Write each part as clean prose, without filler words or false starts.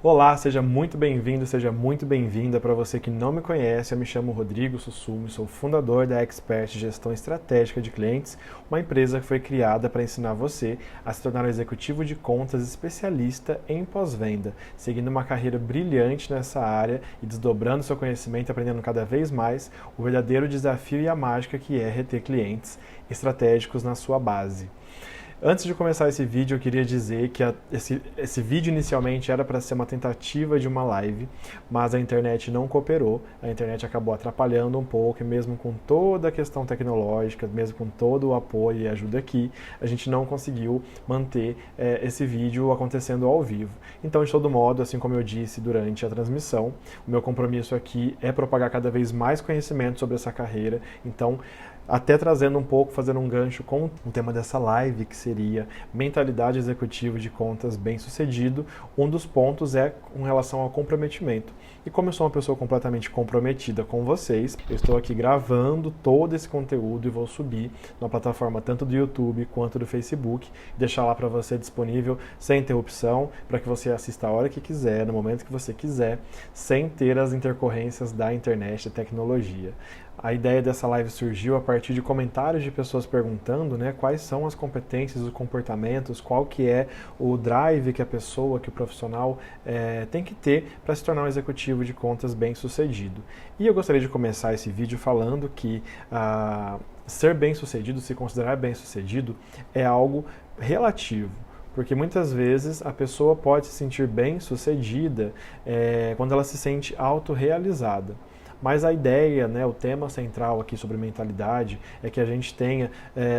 Olá, seja muito bem-vindo, seja muito bem-vinda. Para você que não me conhece, eu me chamo Rodrigo Sussumi, sou fundador da Expert Gestão Estratégica de Clientes, uma empresa que foi criada para ensinar você a se tornar um executivo de contas especialista em pós-venda, seguindo uma carreira brilhante nessa área e desdobrando seu conhecimento, aprendendo cada vez mais o verdadeiro desafio e a mágica que é reter clientes estratégicos na sua base. Antes de começar esse vídeo, eu queria dizer que esse vídeo inicialmente era para ser uma tentativa de uma live, mas a internet não cooperou, a internet acabou atrapalhando um pouco, e mesmo com toda a questão tecnológica, mesmo com todo o apoio e ajuda aqui, a gente não conseguiu manter esse vídeo acontecendo ao vivo. Então, de todo modo, assim como eu disse durante a transmissão, o meu compromisso aqui é propagar cada vez mais conhecimento sobre essa carreira, então até trazendo um pouco, fazendo um gancho com o tema dessa live, que seria mentalidade executiva de contas bem-sucedido. Um dos pontos é com relação ao comprometimento. E como eu sou uma pessoa completamente comprometida com vocês, eu estou aqui gravando todo esse conteúdo e vou subir na plataforma tanto do YouTube quanto do Facebook, deixar lá para você disponível sem interrupção, para que você assista a hora que quiser, no momento que você quiser, sem ter as intercorrências da internet e tecnologia. A ideia dessa live surgiu a partir de comentários de pessoas perguntando, quais são as competências, os comportamentos, qual que é o drive que a pessoa, que o profissional tem que ter para se tornar um executivo de contas bem-sucedido. E eu gostaria de começar esse vídeo falando que ser bem-sucedido, se considerar bem-sucedido, é algo relativo. Porque muitas vezes a pessoa pode se sentir bem-sucedida quando ela se sente autorrealizada. Mas a ideia, o tema central aqui sobre mentalidade é que a gente tenha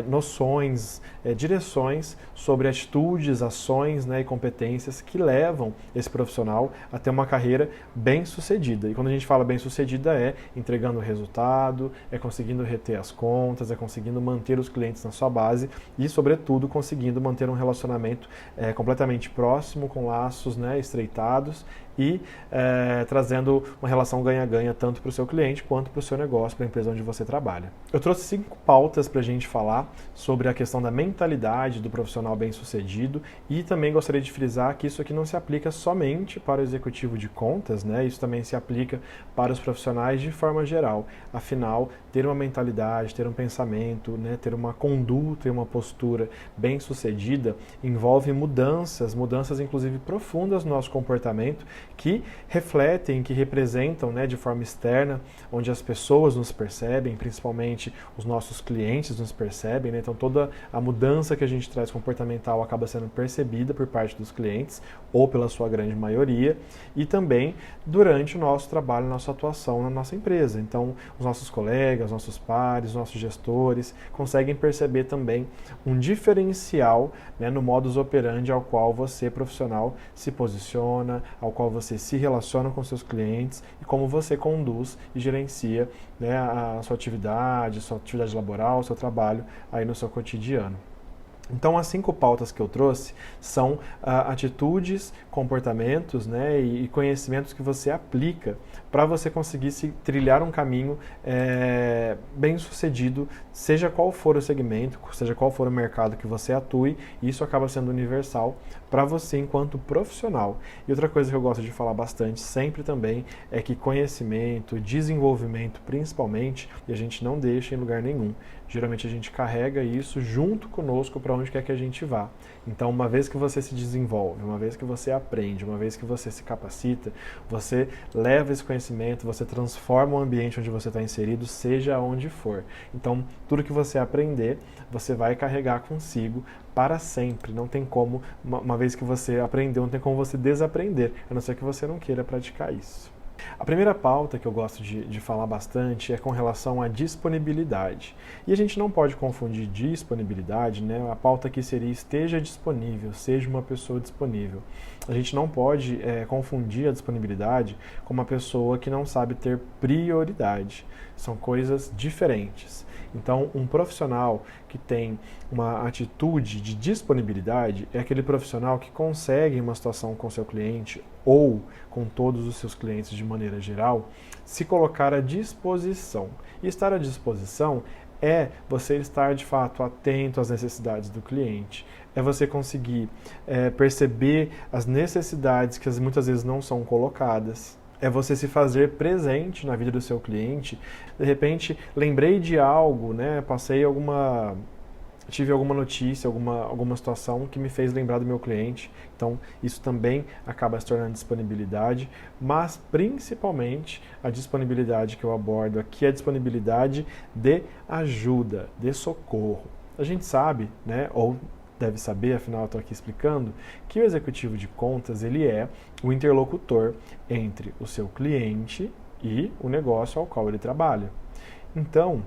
noções, direções sobre atitudes, ações e competências que levam esse profissional a ter uma carreira bem-sucedida. E quando a gente fala bem-sucedida é entregando resultado, é conseguindo reter as contas, é conseguindo manter os clientes na sua base e, sobretudo, conseguindo manter um relacionamento completamente próximo, com laços estreitados e trazendo uma relação ganha-ganha tanto para o seu cliente quanto para o seu negócio, para a empresa onde você trabalha. Eu trouxe 5 pautas para a gente falar sobre a questão da mentalidade do profissional bem-sucedido e também gostaria de frisar que isso aqui não se aplica somente para o executivo de contas, isso também se aplica para os profissionais de forma geral. Afinal, ter uma mentalidade, ter um pensamento, ter uma conduta e uma postura bem-sucedida envolve mudanças inclusive profundas no nosso comportamento, que refletem, que representam de forma externa, onde as pessoas nos percebem, principalmente os nossos clientes nos percebem, então toda a mudança que a gente traz comportamental acaba sendo percebida por parte dos clientes, ou pela sua grande maioria, e também durante o nosso trabalho, nossa atuação na nossa empresa. Então, os nossos colegas, nossos pares, os nossos gestores conseguem perceber também um diferencial no modus operandi ao qual você, profissional, se posiciona, ao qual você se relaciona com seus clientes e como você conduz e gerencia a sua atividade laboral, o seu trabalho aí no seu cotidiano. Então, as 5 pautas que eu trouxe são atitudes, comportamentos e conhecimentos que você aplica para você conseguir trilhar um caminho bem sucedido, seja qual for o segmento, seja qual for o mercado que você atue, e isso acaba sendo universal para você enquanto profissional. E outra coisa que eu gosto de falar bastante sempre também é que conhecimento, desenvolvimento principalmente, e a gente não deixa em lugar nenhum. Geralmente a gente carrega isso junto conosco para onde quer que a gente vá. Então, uma vez que você se desenvolve, uma vez que você aprende, uma vez que você se capacita, você leva esse conhecimento, você transforma o ambiente onde você está inserido, seja onde for. Então, tudo que você aprender, você vai carregar consigo para sempre. Não tem como, uma vez que você aprendeu, não tem como você desaprender, a não ser que você não queira praticar isso. A primeira pauta que eu gosto de falar bastante é com relação à disponibilidade. E a gente não pode confundir disponibilidade, a pauta aqui seria esteja disponível, seja uma pessoa disponível. A gente não pode confundir a disponibilidade com uma pessoa que não sabe ter prioridade. São coisas diferentes. Então, um profissional que tem uma atitude de disponibilidade é aquele profissional que consegue, em uma situação com seu cliente ou com todos os seus clientes de maneira geral, se colocar à disposição. E estar à disposição é você estar de fato atento às necessidades do cliente, é você conseguir perceber as necessidades que muitas vezes não são colocadas, é você se fazer presente na vida do seu cliente. De repente, lembrei de algo, né? Tive alguma notícia, alguma situação que me fez lembrar do meu cliente. Então, isso também acaba se tornando disponibilidade, mas principalmente a disponibilidade que eu abordo aqui é a disponibilidade de ajuda, de socorro. A gente sabe, né, ou deve saber, afinal eu estou aqui explicando, que o executivo de contas ele é o interlocutor entre o seu cliente e o negócio ao qual ele trabalha. Então,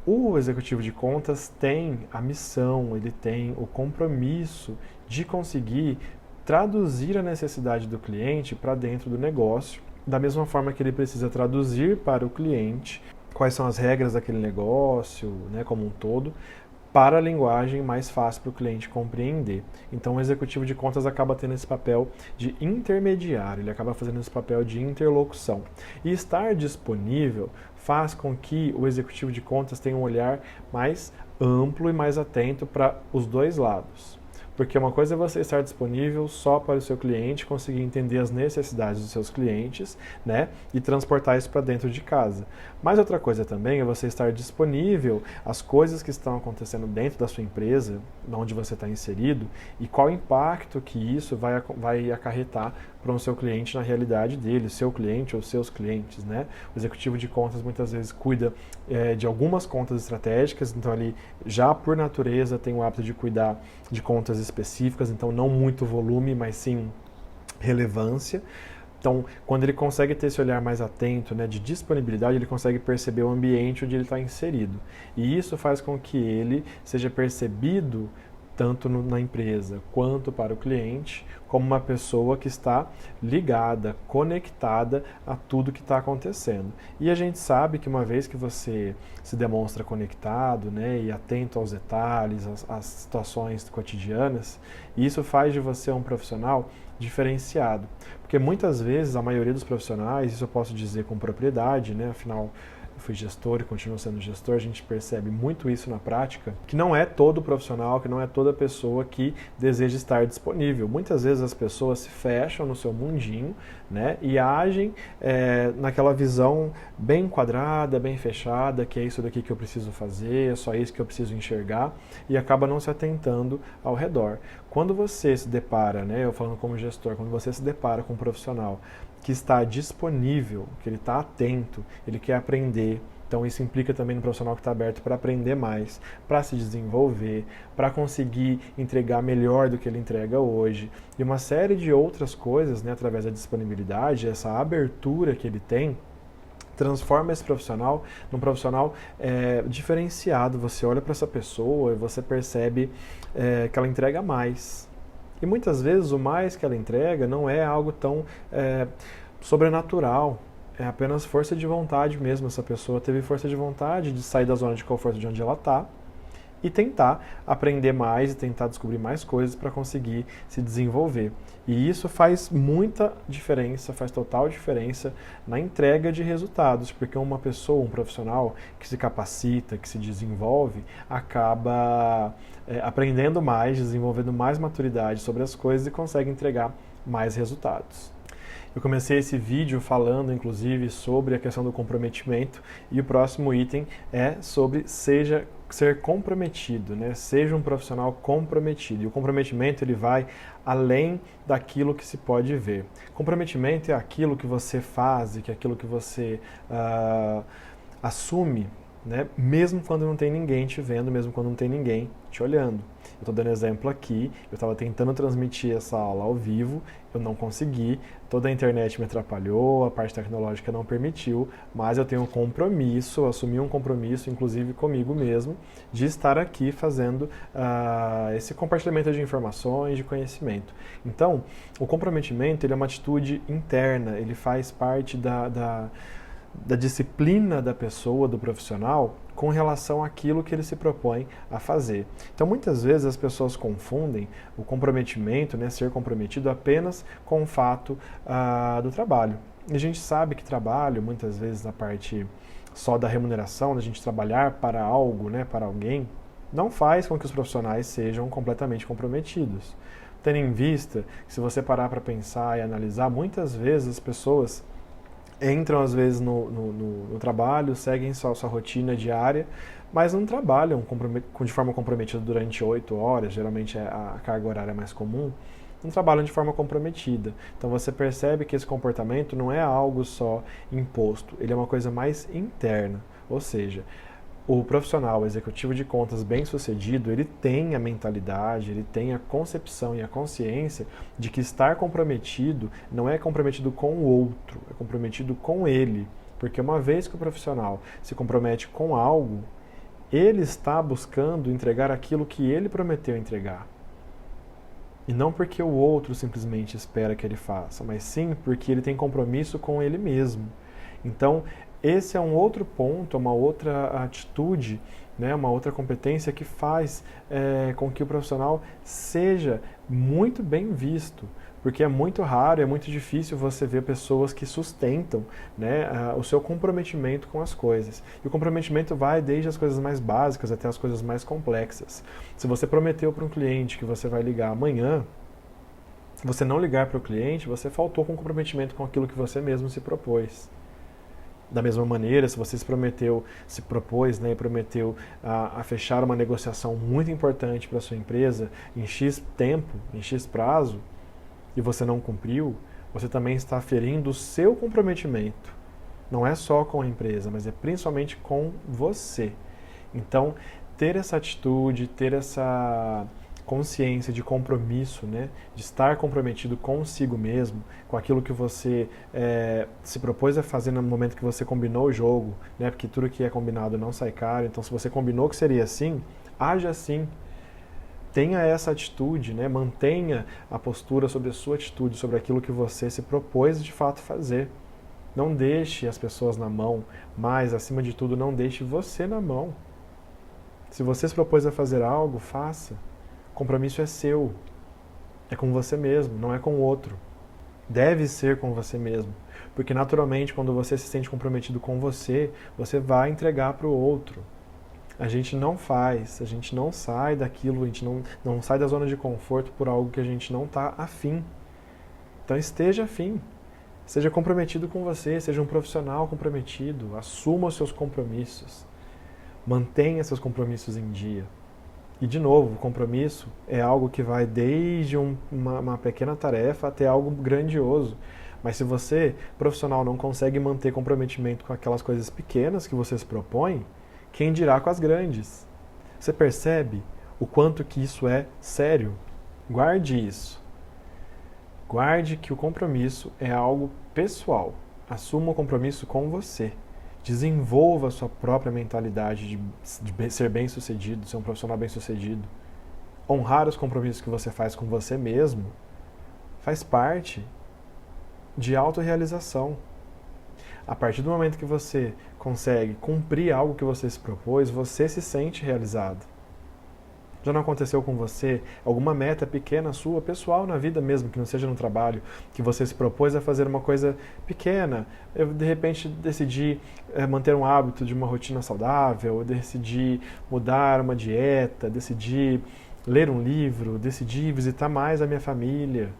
o executivo de contas tem a missão, ele tem o compromisso de conseguir traduzir a necessidade do cliente para dentro do negócio, da mesma forma que ele precisa traduzir para o cliente quais são as regras daquele negócio, né, como um todo, para a linguagem mais fácil para o cliente compreender. Então o executivo de contas acaba tendo esse papel de intermediário, ele acaba fazendo esse papel de interlocução. E estar disponível faz com que o executivo de contas tenha um olhar mais amplo e mais atento para os dois lados. Porque uma coisa é você estar disponível só para o seu cliente, conseguir entender as necessidades dos seus clientes, né, e transportar isso para dentro de casa. Mas outra coisa também é você estar disponível às coisas que estão acontecendo dentro da sua empresa, onde você está inserido, e qual impacto que isso vai acarretar para o seu cliente na realidade dele, seu cliente ou seus clientes, né? O executivo de contas muitas vezes cuida de algumas contas estratégicas, então ele já por natureza tem o hábito de cuidar de contas específicas, então não muito volume, mas sim relevância. Então, quando ele consegue ter esse olhar mais atento, né, de disponibilidade, ele consegue perceber o ambiente onde ele está inserido. E isso faz com que ele seja percebido tanto na empresa quanto para o cliente, como uma pessoa que está ligada, conectada a tudo que está acontecendo. E a gente sabe que uma vez que você se demonstra conectado, né, e atento aos detalhes, às situações cotidianas, isso faz de você um profissional diferenciado. Porque muitas vezes, a maioria dos profissionais, isso eu posso dizer com propriedade, né, afinal eu fui gestor e continuo sendo gestor, a gente percebe muito isso na prática, que não é todo profissional, que não é toda pessoa que deseja estar disponível. Muitas vezes as pessoas se fecham no seu mundinho, né, e agem naquela visão bem quadrada, bem fechada, que é isso daqui que eu preciso fazer, é só isso que eu preciso enxergar, e acaba não se atentando ao redor. Quando você se depara, né, eu falando como gestor, quando você se depara com um profissional que está disponível, que ele está atento, ele quer aprender. Então isso implica também no profissional que está aberto para aprender mais, para se desenvolver, para conseguir entregar melhor do que ele entrega hoje. E uma série de outras coisas, né, através da disponibilidade, essa abertura que ele tem, transforma esse profissional num profissional diferenciado. Você olha para essa pessoa e você percebe que ela entrega mais. E muitas vezes o mais que ela entrega não é algo tão sobrenatural, é apenas força de vontade mesmo. Essa pessoa teve força de vontade de sair da zona de conforto de onde ela está e tentar aprender mais e tentar descobrir mais coisas para conseguir se desenvolver. E isso faz muita diferença, faz total diferença na entrega de resultados, porque uma pessoa, um profissional que se capacita, que se desenvolve, acaba aprendendo mais, desenvolvendo mais maturidade sobre as coisas e consegue entregar mais resultados. Eu comecei esse vídeo falando, inclusive, sobre a questão do comprometimento, e o próximo item é sobre ser comprometido, né? Seja um profissional comprometido. E o comprometimento ele vai além daquilo que se pode ver. Comprometimento é aquilo que você faz, que é aquilo que você assume, né? Mesmo quando não tem ninguém te vendo, mesmo quando não tem ninguém te olhando. Eu estou dando exemplo aqui, eu estava tentando transmitir essa aula ao vivo, eu não consegui, toda a internet me atrapalhou, a parte tecnológica não permitiu, mas eu tenho um compromisso, eu assumi um compromisso, inclusive comigo mesmo, de estar aqui fazendo esse compartilhamento de informações, de conhecimento. Então, o comprometimento ele é uma atitude interna, ele faz parte da disciplina da pessoa, do profissional, com relação àquilo que ele se propõe a fazer. Então, muitas vezes as pessoas confundem o comprometimento, né, ser comprometido apenas com o fato do trabalho. E a gente sabe que trabalho, muitas vezes na parte só da remuneração, da gente trabalhar para algo, né, para alguém, não faz com que os profissionais sejam completamente comprometidos. Tendo em vista que, se você parar para pensar e analisar, muitas vezes as pessoas entram às vezes no trabalho, seguem sua rotina diária, mas não trabalham de forma comprometida durante 8 horas, geralmente a carga horária mais comum, não trabalham de forma comprometida. Então você percebe que esse comportamento não é algo só imposto, ele é uma coisa mais interna, ou seja, o profissional, o executivo de contas bem-sucedido, ele tem a mentalidade, ele tem a concepção e a consciência de que estar comprometido não é comprometido com o outro, é comprometido com ele. Porque uma vez que o profissional se compromete com algo, ele está buscando entregar aquilo que ele prometeu entregar. E não porque o outro simplesmente espera que ele faça, mas sim porque ele tem compromisso com ele mesmo. Então, esse é um outro ponto, uma outra atitude, né, uma outra competência que faz com que o profissional seja muito bem visto. Porque é muito raro, é muito difícil você ver pessoas que sustentam, né, o seu comprometimento com as coisas. E o comprometimento vai desde as coisas mais básicas até as coisas mais complexas. Se você prometeu para um cliente que você vai ligar amanhã, você não ligar para o cliente, você faltou com comprometimento com aquilo que você mesmo se propôs. Da mesma maneira, se você se propôs, né, e prometeu a fechar uma negociação muito importante para a sua empresa em X tempo, em X prazo, e você não cumpriu, você também está ferindo o seu comprometimento. Não é só com a empresa, mas é principalmente com você. Então, ter essa atitude, ter essa consciência de compromisso, né, de estar comprometido consigo mesmo, com aquilo que você se propôs a fazer no momento que você combinou o jogo, né, porque tudo que é combinado não sai caro, então se você combinou que seria assim, haja assim. Tenha essa atitude, né, mantenha a postura sobre a sua atitude, sobre aquilo que você se propôs de fato fazer. Não deixe as pessoas na mão, mas, acima de tudo, não deixe você na mão. Se você se propôs a fazer algo, faça. O compromisso é seu, é com você mesmo, não é com o outro. Deve ser com você mesmo, porque naturalmente quando você se sente comprometido com você, você vai entregar para o outro. A gente não faz, a gente não sai daquilo, a gente não sai da zona de conforto por algo que a gente não está afim. Então esteja afim, seja comprometido com você, seja um profissional comprometido, assuma os seus compromissos, mantenha seus compromissos em dia. E, de novo, o compromisso é algo que vai desde uma pequena tarefa até algo grandioso. Mas se você, profissional, não consegue manter comprometimento com aquelas coisas pequenas que você se propõe, quem dirá com as grandes? Você percebe o quanto que isso é sério? Guarde isso. Guarde que o compromisso é algo pessoal. Assuma o compromisso com você. Desenvolva a sua própria mentalidade de ser bem-sucedido, ser um profissional bem-sucedido. Honrar os compromissos que você faz com você mesmo faz parte de autorrealização. A partir do momento que você consegue cumprir algo que você se propôs, você se sente realizado. Já não aconteceu com você alguma meta pequena sua, pessoal, na vida mesmo, que não seja no trabalho, que você se propôs a fazer uma coisa pequena? Eu, de repente, decidi manter um hábito de uma rotina saudável, eu decidi mudar uma dieta, decidi ler um livro, decidi visitar mais a minha família,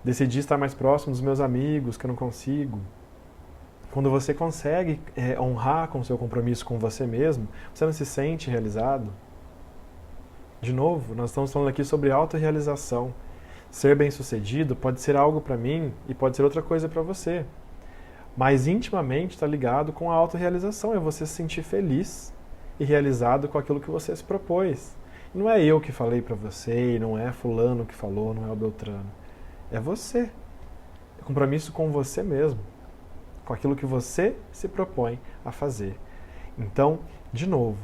decidi estar mais próximo dos meus amigos, que eu não consigo. Quando você consegue honrar com o seu compromisso com você mesmo, você não se sente realizado? De novo, nós estamos falando aqui sobre autorrealização. Ser bem-sucedido pode ser algo para mim e pode ser outra coisa para você. Mas intimamente está ligado com a autorrealização, é você se sentir feliz e realizado com aquilo que você se propôs. E não é eu que falei para você, e não é fulano que falou, não é o Beltrano. É você. É compromisso com você mesmo, com aquilo que você se propõe a fazer. Então, de novo,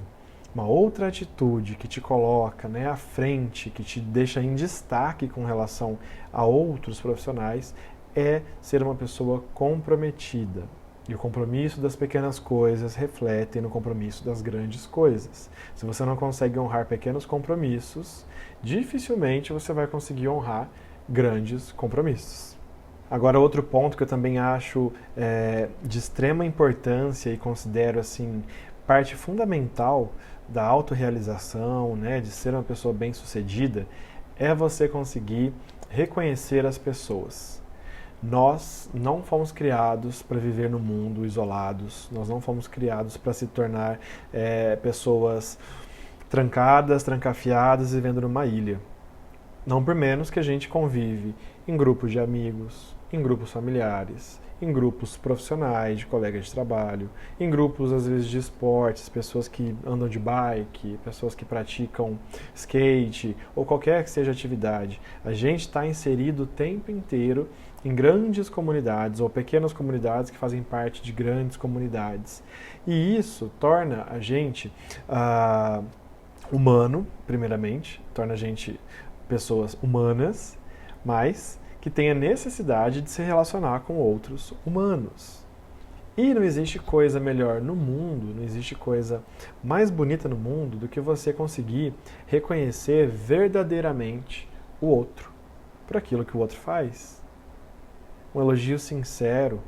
uma outra atitude que te coloca, né, à frente, que te deixa em destaque com relação a outros profissionais, é ser uma pessoa comprometida. E o compromisso das pequenas coisas reflete no compromisso das grandes coisas. Se você não consegue honrar pequenos compromissos, dificilmente você vai conseguir honrar grandes compromissos. Agora, outro ponto que eu também acho de extrema importância e considero assim parte fundamental da autorrealização, né, de ser uma pessoa bem-sucedida, é você conseguir reconhecer as pessoas. Nós não fomos criados para viver no mundo isolados, nós não fomos criados para se tornar pessoas trancadas, trancafiadas, vivendo numa ilha. Não por menos que a gente convive em grupos de amigos, em grupos familiares, em grupos profissionais, de colegas de trabalho, em grupos às vezes de esportes, pessoas que andam de bike, pessoas que praticam skate ou qualquer que seja a atividade. A gente está inserido o tempo inteiro em grandes comunidades ou pequenas comunidades que fazem parte de grandes comunidades. E isso torna a gente humano, primeiramente, torna a gente pessoas humanas, mas que têm a necessidade de se relacionar com outros humanos. E não existe coisa melhor no mundo, não existe coisa mais bonita no mundo do que você conseguir reconhecer verdadeiramente o outro por aquilo que o outro faz. Um elogio sincero.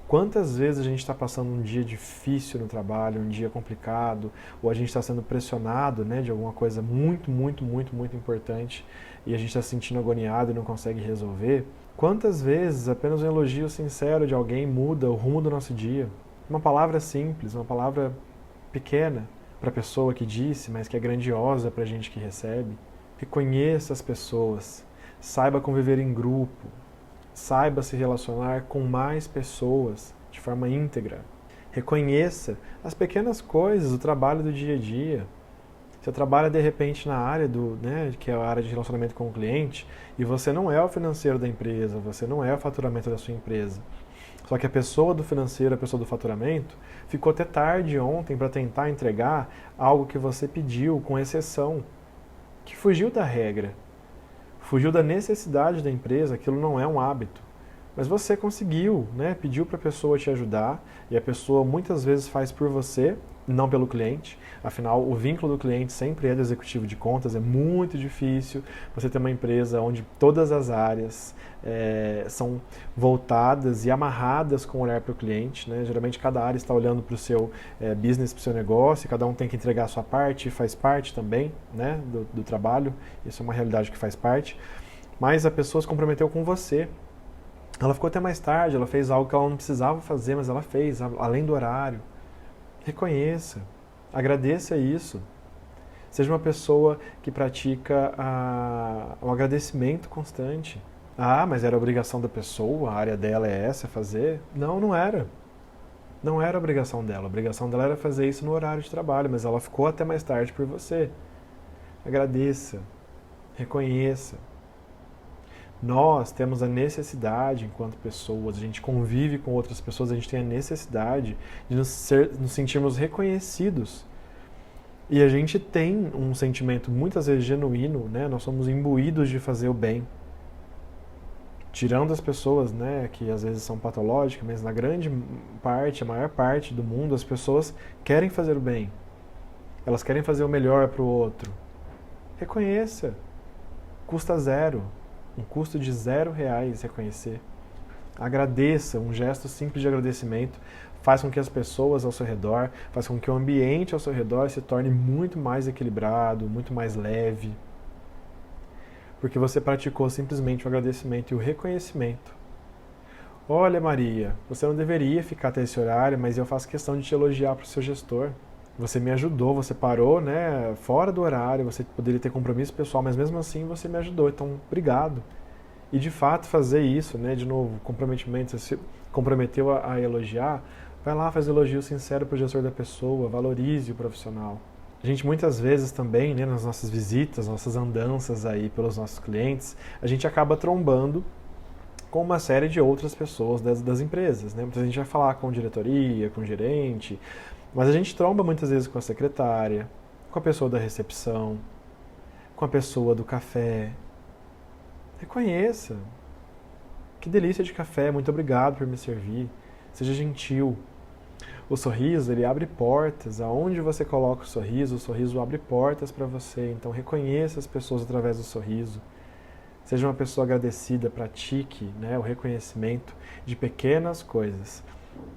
Quantas vezes a gente está passando um dia difícil no trabalho, um dia complicado, ou a gente está sendo pressionado, né, de alguma coisa muito, muito, muito, muito importante e a gente está se sentindo agoniado e não consegue resolver? Quantas vezes apenas um elogio sincero de alguém muda o rumo do nosso dia? Uma palavra simples, uma palavra pequena para a pessoa que disse, mas que é grandiosa para a gente que recebe. Reconheça as pessoas, saiba conviver em grupo, saiba se relacionar com mais pessoas de forma íntegra. Reconheça as pequenas coisas, o trabalho do dia a dia. Você trabalha de repente na área que é a área de relacionamento com o cliente, e você não é o financeiro da empresa, você não é o faturamento da sua empresa. Só que a pessoa do financeiro, a pessoa do faturamento, ficou até tarde ontem para tentar entregar algo que você pediu, com exceção, que fugiu da regra. Fugiu da necessidade da empresa, aquilo não é um hábito. Mas você conseguiu, né? Pediu para a pessoa te ajudar, e a pessoa muitas vezes faz por você, não pelo cliente. Afinal, o vínculo do cliente sempre é do executivo de contas, é muito difícil você ter uma empresa onde todas as áreas são voltadas e amarradas com o olhar para o cliente, né? Geralmente cada área está olhando para o seu business, para o seu negócio, cada um tem que entregar a sua parte, faz parte também, né, do trabalho, isso é uma realidade que faz parte, mas a pessoa se comprometeu com você. Ela ficou até mais tarde, ela fez algo que ela não precisava fazer, mas ela fez, além do horário. Reconheça, agradeça isso. Seja uma pessoa que pratica o agradecimento constante. Ah, mas era obrigação da pessoa, a área dela é essa, fazer? Não, não era. Não era obrigação dela. A obrigação dela era fazer isso no horário de trabalho, mas ela ficou até mais tarde por você. Agradeça, reconheça. Nós temos a necessidade, enquanto pessoas, a gente convive com outras pessoas, a gente tem a necessidade de nos sentirmos reconhecidos. E a gente tem um sentimento muitas vezes genuíno, né? Nós somos imbuídos de fazer o bem. Tirando as pessoas, né, que às vezes são patológicas, mas na grande parte, a maior parte do mundo, as pessoas querem fazer o bem. Elas querem fazer o melhor para o outro. Reconheça. Custa zero. Um custo de R$0 reconhecer. Agradeça, um gesto simples de agradecimento faz com que as pessoas ao seu redor, faz com que o ambiente ao seu redor se torne muito mais equilibrado, muito mais leve. Porque você praticou simplesmente o agradecimento e o reconhecimento. Olha, Maria, você não deveria ficar até esse horário, mas eu faço questão de te elogiar para o seu gestor. Você me ajudou, você parou, né, fora do horário, você poderia ter compromisso pessoal, mas mesmo assim você me ajudou, então obrigado. E de fato fazer isso, né, de novo, comprometimento, você se comprometeu a elogiar, vai lá, faz elogio sincero para o gestor da pessoa, valorize o profissional. A gente muitas vezes também, né, nas nossas visitas, nossas andanças aí pelos nossos clientes, a gente acaba trombando com uma série de outras pessoas das empresas, né? Muitas vezes a gente vai falar com diretoria, com gerente, mas a gente tromba muitas vezes com a secretária, com a pessoa da recepção, com a pessoa do café. Reconheça. Que delícia de café, muito obrigado por me servir. Seja gentil. O sorriso, ele abre portas. Aonde você coloca o sorriso abre portas para você. Então reconheça as pessoas através do sorriso. Seja uma pessoa agradecida, pratique, né, o reconhecimento de pequenas coisas.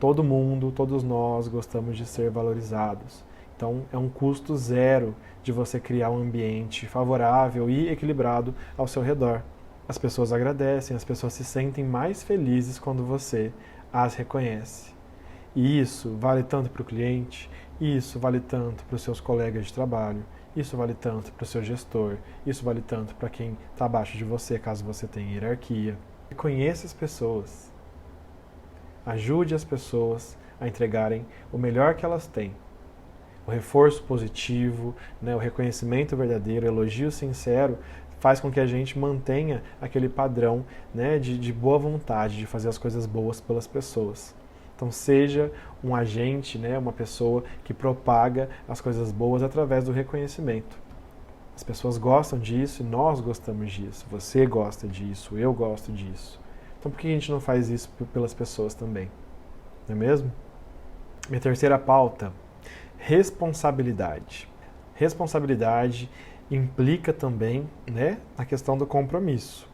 Todo mundo, todos nós gostamos de ser valorizados. Então é um custo zero de você criar um ambiente favorável e equilibrado ao seu redor. As pessoas agradecem, as pessoas se sentem mais felizes quando você as reconhece. E isso vale tanto para o cliente, isso vale tanto para os seus colegas de trabalho, isso vale tanto para o seu gestor, isso vale tanto para quem está abaixo de você, caso você tenha hierarquia. Reconheça as pessoas. Ajude as pessoas a entregarem o melhor que elas têm. O reforço positivo, né, o reconhecimento verdadeiro, o elogio sincero faz com que a gente mantenha aquele padrão, né, de boa vontade, de fazer as coisas boas pelas pessoas. Então seja um agente, né, uma pessoa que propaga as coisas boas através do reconhecimento. As pessoas gostam disso e nós gostamos disso. Você gosta disso, eu gosto disso. Então por que a gente não faz isso pelas pessoas também? Não é mesmo? Minha terceira pauta, responsabilidade. Responsabilidade implica também, né, a questão do compromisso.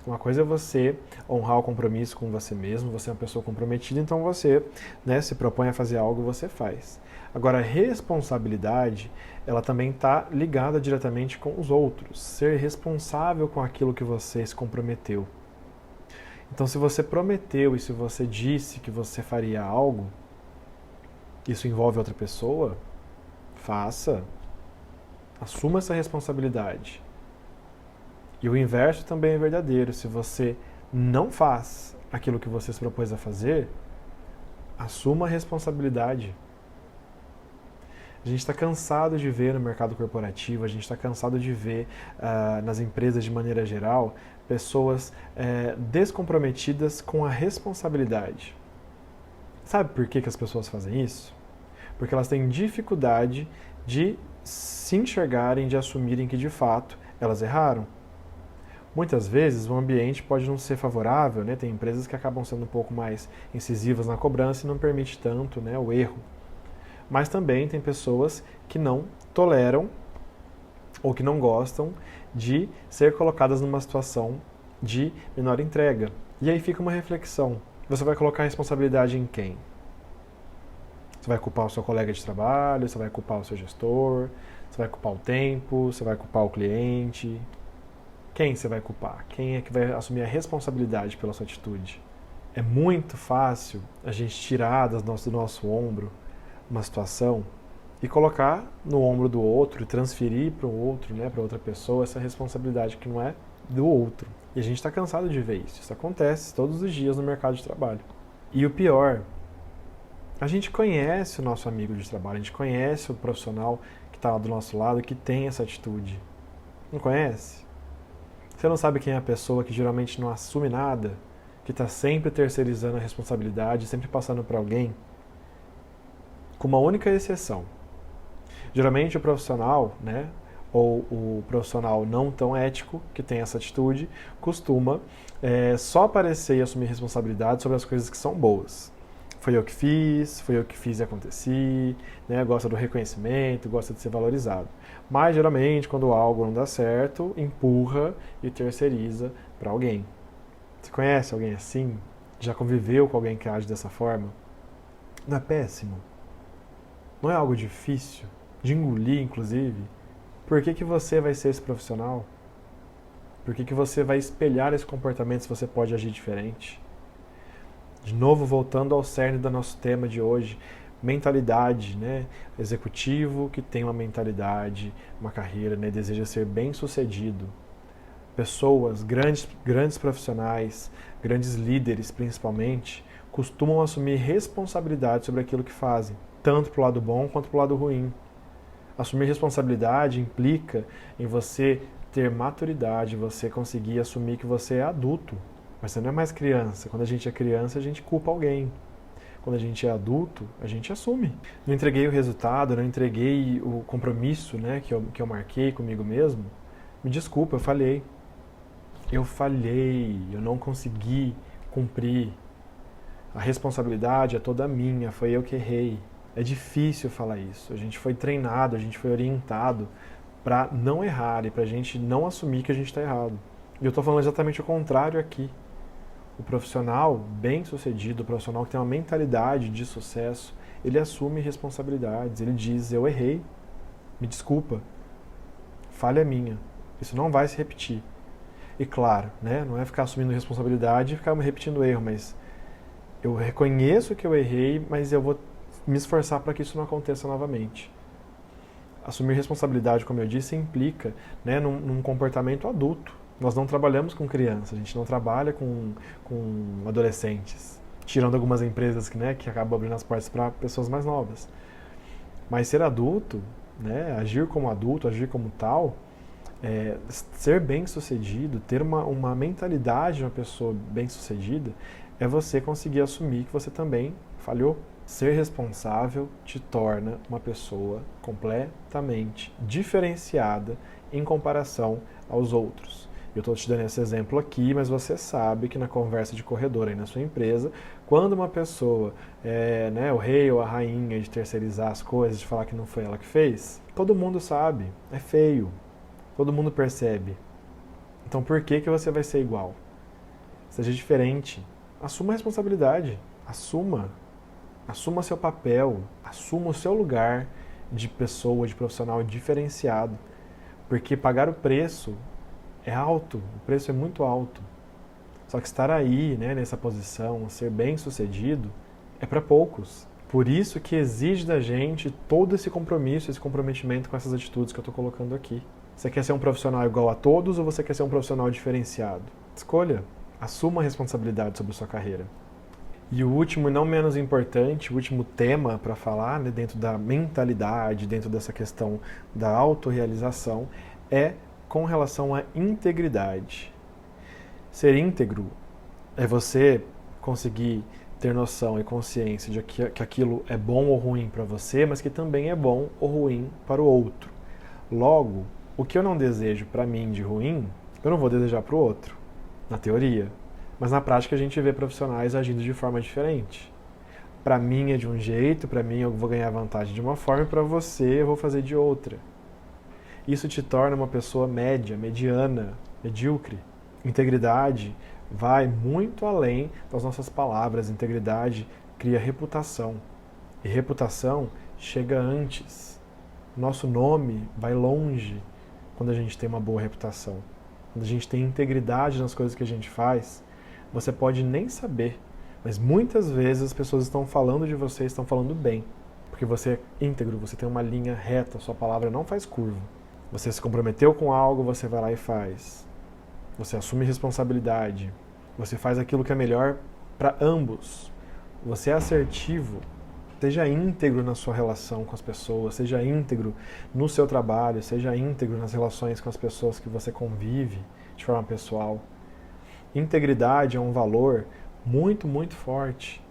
Uma coisa é você honrar o compromisso com você mesmo, você é uma pessoa comprometida, então você, né, se propõe a fazer algo, você faz. Agora, a responsabilidade, ela também está ligada diretamente com os outros. Ser responsável com aquilo que você se comprometeu. Então, se você prometeu e se você disse que você faria algo, isso envolve outra pessoa, faça. Assuma essa responsabilidade. E o inverso também é verdadeiro. Se você não faz aquilo que você se propôs a fazer, assuma a responsabilidade. A gente está cansado de ver no mercado corporativo, a gente está cansado de ver nas empresas de maneira geral, pessoas descomprometidas com a responsabilidade. Sabe por que as pessoas fazem isso? Porque elas têm dificuldade de se enxergarem, de assumirem que de fato elas erraram. Muitas vezes o ambiente pode não ser favorável, né? Tem empresas que acabam sendo um pouco mais incisivas na cobrança e não permite tanto, né, o erro. Mas também tem pessoas que não toleram ou que não gostam de ser colocadas numa situação de menor entrega. E aí fica uma reflexão. Você vai colocar a responsabilidade em quem? Você vai culpar o seu colega de trabalho, você vai culpar o seu gestor, você vai culpar o tempo, você vai culpar o cliente. Quem você vai culpar? Quem é que vai assumir a responsabilidade pela sua atitude? É muito fácil a gente tirar do nosso ombro uma situação e colocar no ombro do outro e transferir para o outro, né, para outra pessoa, essa responsabilidade que não é do outro. E a gente está cansado de ver isso. Isso acontece todos os dias no mercado de trabalho. E o pior, a gente conhece o nosso amigo de trabalho, a gente conhece o profissional que está do nosso lado, que tem essa atitude. Não conhece? Você não sabe quem é a pessoa que geralmente não assume nada, que está sempre terceirizando a responsabilidade, sempre passando para alguém? Com uma única exceção. Geralmente o profissional, né, ou o profissional não tão ético, que tem essa atitude, costuma só aparecer e assumir responsabilidade sobre as coisas que são boas. Foi eu que fiz e aconteci, né, gosta do reconhecimento, gosta de ser valorizado. Mas geralmente, quando algo não dá certo, empurra e terceiriza para alguém. Você conhece alguém assim? Já conviveu com alguém que age dessa forma? Não é péssimo? Não é algo difícil? De engolir, inclusive? Por que você vai ser esse profissional? Por que você vai espelhar esse comportamento se você pode agir diferente? De novo, voltando ao cerne do nosso tema de hoje, mentalidade, né? Executivo que tem uma mentalidade, uma carreira, né? Deseja ser bem-sucedido. Pessoas, grandes profissionais, grandes líderes principalmente, costumam assumir responsabilidade sobre aquilo que fazem, tanto para o lado bom quanto para o lado ruim. Assumir responsabilidade implica em você ter maturidade, você conseguir assumir que você é adulto. Mas você não é mais criança. Quando a gente é criança, a gente culpa alguém. Quando a gente é adulto, a gente assume. Não entreguei o resultado, não entreguei o compromisso, né, que eu marquei comigo mesmo. Me desculpa, eu falhei. Eu não consegui cumprir. A responsabilidade é toda minha, foi eu que errei. É difícil falar isso. A gente foi treinado, a gente foi orientado para não errar e para a gente não assumir que a gente está errado. E eu estou falando exatamente o contrário aqui. O profissional bem-sucedido, o profissional que tem uma mentalidade de sucesso, ele assume responsabilidades, ele diz, eu errei, me desculpa, falha minha, isso não vai se repetir. E claro, né, não é ficar assumindo responsabilidade e ficar repetindo o erro, mas eu reconheço que eu errei, mas eu vou me esforçar para que isso não aconteça novamente. Assumir responsabilidade, como eu disse, implica, né, num comportamento adulto. Nós não trabalhamos com crianças, a gente não trabalha com adolescentes, tirando algumas empresas que acabam abrindo as portas para pessoas mais novas. Mas ser adulto, né, agir como adulto, agir como tal, ser bem-sucedido, ter uma mentalidade de uma pessoa bem-sucedida, é você conseguir assumir que você também falhou. Ser responsável te torna uma pessoa completamente diferenciada em comparação aos outros. Eu estou te dando esse exemplo aqui, mas você sabe que na conversa de corredor aí na sua empresa, quando uma pessoa o rei ou a rainha de terceirizar as coisas, de falar que não foi ela que fez, todo mundo sabe, é feio, todo mundo percebe. Então por que você vai ser igual? Seja diferente. Assuma a responsabilidade. Assuma seu papel. Assuma o seu lugar de pessoa, de profissional diferenciado. Porque pagar o preço é alto. O preço é muito alto. Só que estar aí, né, nessa posição, ser bem-sucedido, é para poucos. Por isso que exige da gente todo esse compromisso, esse comprometimento com essas atitudes que eu estou colocando aqui. Você quer ser um profissional igual a todos ou você quer ser um profissional diferenciado? Escolha. Assuma a responsabilidade sobre a sua carreira. E o último e não menos importante, o último tema para falar, né, dentro da mentalidade, dentro dessa questão da autorrealização, é com relação à integridade. Ser íntegro é você conseguir ter noção e consciência de que aquilo é bom ou ruim para você, mas que também é bom ou ruim para o outro. Logo, o que eu não desejo para mim de ruim, eu não vou desejar para o outro, na teoria. Mas na prática a gente vê profissionais agindo de forma diferente. Para mim é de um jeito, para mim eu vou ganhar vantagem de uma forma e para você eu vou fazer de outra. Isso te torna uma pessoa média, mediana, medíocre. Integridade vai muito além das nossas palavras. Integridade cria reputação. E reputação chega antes. Nosso nome vai longe quando a gente tem uma boa reputação. Quando a gente tem integridade nas coisas que a gente faz, você pode nem saber, mas muitas vezes as pessoas estão falando de você, estão falando bem. Porque você é íntegro, você tem uma linha reta, sua palavra não faz curva. Você se comprometeu com algo, você vai lá e faz. Você assume responsabilidade. Você faz aquilo que é melhor para ambos. Você é assertivo. Seja íntegro na sua relação com as pessoas, seja íntegro no seu trabalho, seja íntegro nas relações com as pessoas que você convive de forma pessoal. Integridade é um valor muito, muito forte.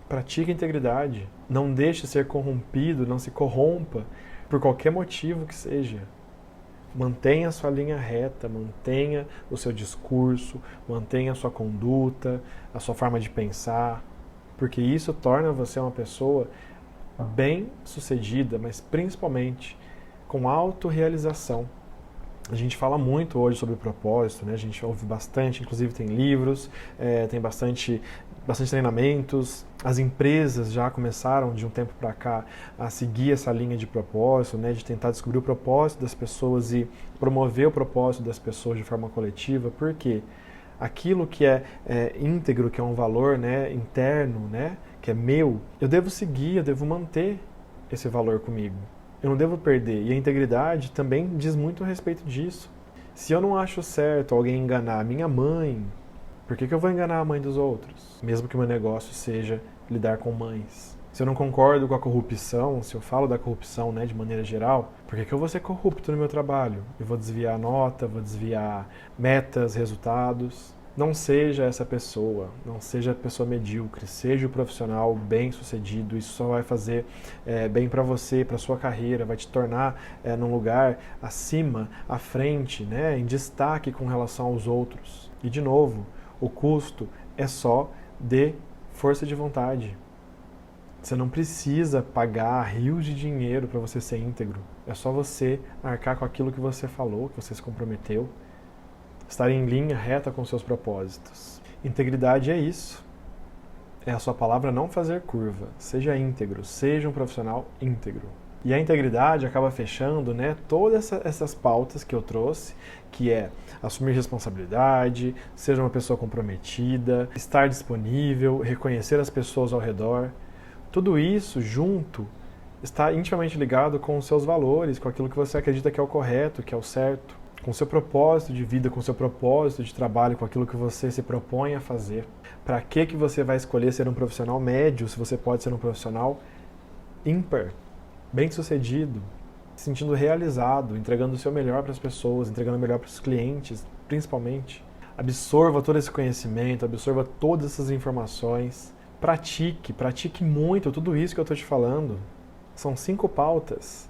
Pratique a integridade. Não deixe ser corrompido, não se corrompa por qualquer motivo que seja. Mantenha a sua linha reta, mantenha o seu discurso, mantenha a sua conduta, a sua forma de pensar, porque isso torna você uma pessoa bem-sucedida, mas principalmente com autorrealização. A gente fala muito hoje sobre propósito, né? A gente ouve bastante, inclusive tem livros, tem bastante treinamentos. As empresas já começaram de um tempo para cá a seguir essa linha de propósito, né? De tentar descobrir o propósito das pessoas e promover o propósito das pessoas de forma coletiva. Por quê? Aquilo que é íntegro, que é um valor, né, interno, né, que é meu, eu devo seguir, eu devo manter esse valor comigo. Eu não devo perder. E a integridade também diz muito a respeito disso. Se eu não acho certo alguém enganar a minha mãe, por que eu vou enganar a mãe dos outros? Mesmo que o meu negócio seja lidar com mães. Se eu não concordo com a corrupção, se eu falo da corrupção, né, de maneira geral, por que eu vou ser corrupto no meu trabalho? Eu vou desviar a nota, vou desviar metas, resultados. Não seja essa pessoa, não seja a pessoa medíocre, seja o profissional bem-sucedido. Isso só vai fazer bem para você, para sua carreira, vai te tornar num lugar acima, à frente, né, em destaque com relação aos outros. E de novo, o custo é só de força de vontade. Você não precisa pagar rios de dinheiro para você ser íntegro. É só você arcar com aquilo que você falou, que você se comprometeu. estar em linha reta com seus propósitos. Integridade é isso. É a sua palavra não fazer curva. Seja íntegro, seja um profissional íntegro. E a integridade acaba fechando, né, todas essas pautas que eu trouxe, que é assumir responsabilidade, ser uma pessoa comprometida, estar disponível, reconhecer as pessoas ao redor. Tudo isso junto está intimamente ligado com os seus valores, com aquilo que você acredita que é o correto, que é o certo, com o seu propósito de vida, com o seu propósito de trabalho, com aquilo que você se propõe a fazer. Para que você vai escolher ser um profissional médio se você pode ser um profissional ímpar, bem-sucedido, se sentindo realizado, entregando o seu melhor para as pessoas, entregando o melhor para os clientes, principalmente. Absorva todo esse conhecimento, absorva todas essas informações, pratique muito tudo isso que eu estou te falando. São 5 pautas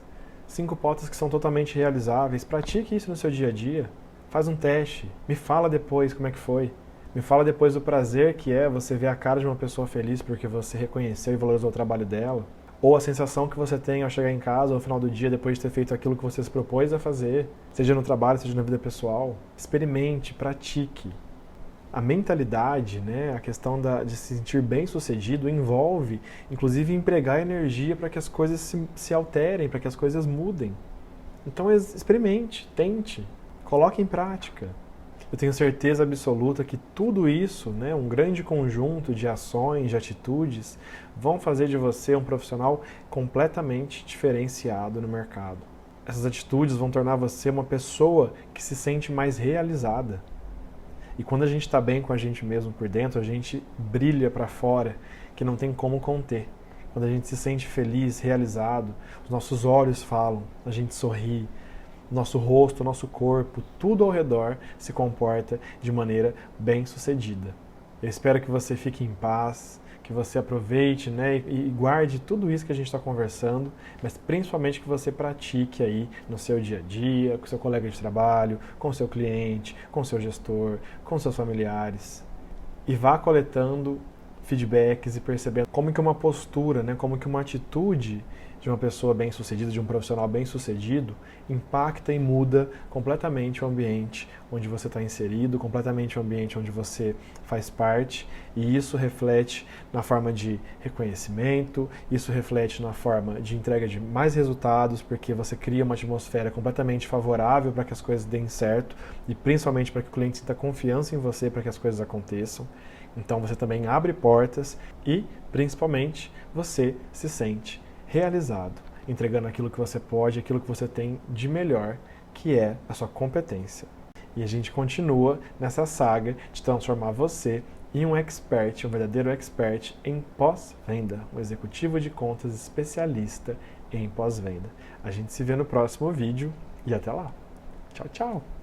que são totalmente realizáveis. Pratique isso no seu dia a dia. Faz um teste. Me fala depois como é que foi. Me fala depois do prazer que é você ver a cara de uma pessoa feliz porque você reconheceu e valorizou o trabalho dela. Ou a sensação que você tem ao chegar em casa ao final do dia depois de ter feito aquilo que você se propôs a fazer, seja no trabalho, seja na vida pessoal. Experimente, pratique. A mentalidade, né, a questão de se sentir bem-sucedido envolve, inclusive, empregar energia para que as coisas se alterem, para que as coisas mudem. Então, experimente, tente, coloque em prática. Eu tenho certeza absoluta que tudo isso, né, um grande conjunto de ações, de atitudes, vão fazer de você um profissional completamente diferenciado no mercado. Essas atitudes vão tornar você uma pessoa que se sente mais realizada. E quando a gente está bem com a gente mesmo por dentro, a gente brilha para fora, que não tem como conter. Quando a gente se sente feliz, realizado, os nossos olhos falam, a gente sorri, nosso rosto, nosso corpo, tudo ao redor se comporta de maneira bem-sucedida. Eu espero que você fique em paz, que você aproveite, né, e guarde tudo isso que a gente está conversando, mas principalmente que você pratique aí no seu dia a dia, com seu colega de trabalho, com seu cliente, com seu gestor, com seus familiares. E vá coletando feedbacks e percebendo como que uma postura, né, como que uma atitude de uma pessoa bem-sucedida, de um profissional bem-sucedido, impacta e muda completamente o ambiente onde você está inserido, completamente o ambiente onde você faz parte, e isso reflete na forma de reconhecimento, isso reflete na forma de entrega de mais resultados, porque você cria uma atmosfera completamente favorável para que as coisas deem certo, e principalmente para que o cliente sinta confiança em você para que as coisas aconteçam. Então você também abre portas e, principalmente, você se sente realizado, entregando aquilo que você pode, aquilo que você tem de melhor, que é a sua competência. E a gente continua nessa saga de transformar você em um expert, um verdadeiro expert em pós-venda, um executivo de contas especialista em pós-venda. A gente se vê no próximo vídeo e até lá. Tchau, tchau!